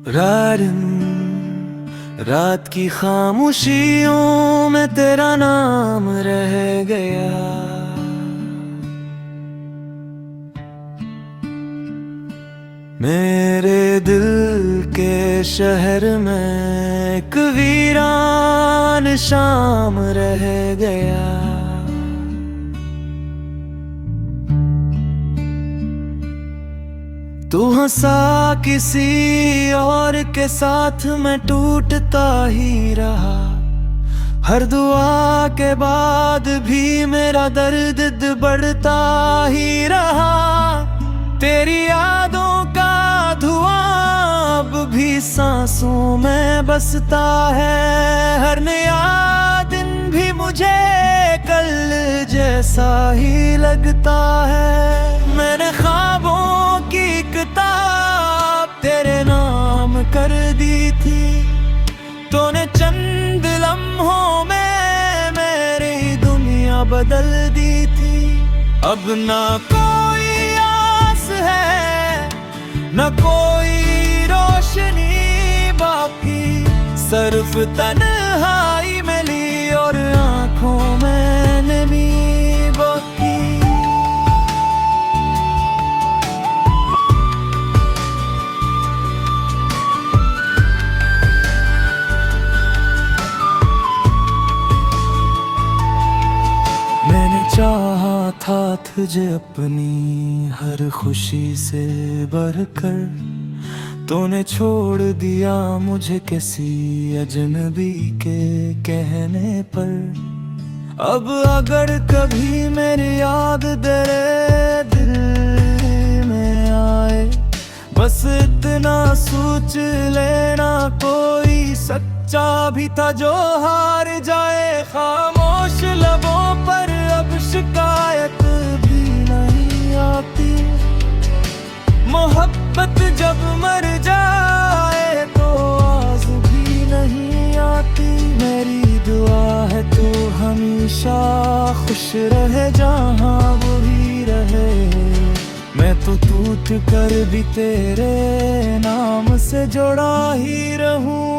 रारिन रात की खामोशियों में तेरा नाम रह गया। मेरे दिल के शहर में एक वीरान शाम रह गया। तू हंसा किसी और के साथ मैं टूटता ही रहा। हर दुआ के बाद भी मेरा दर्द बढ़ता ही रहा। तेरी यादों का धुआं अब भी सांसों में बसता है। हर नया दिन भी मुझे कल जैसा ही लगता है। मैंने ख्वाबों की किताब तेरे नाम कर दी थी। तूने चंद लम्हों में मेरी दुनिया बदल दी थी। अब ना कोई आस है न कोई रोशनी बाकी। सिर्फ तन्हाई मिली और आंखों में नमी बाकी। मैंने चाहा था तुझे अपनी हर खुशी से बढ़कर। तूने छोड़ दिया मुझे किसी अजनबी के कहने पर। अब अगर कभी मेरी याद तेरे दिल में आए, बस इतना सोच लेना कोई सच्चा भी था जो हार जाए। खामोश लबों पर अब शिकायत भी नहीं आती। मोहब्बत जब मर जाए तो आस भी नहीं आती। मेरी दुआ है तू हमेशा खुश रहे जहाँ वो भी रहे। मैं तो टूट कर भी तेरे नाम से जुड़ा ही रहूं।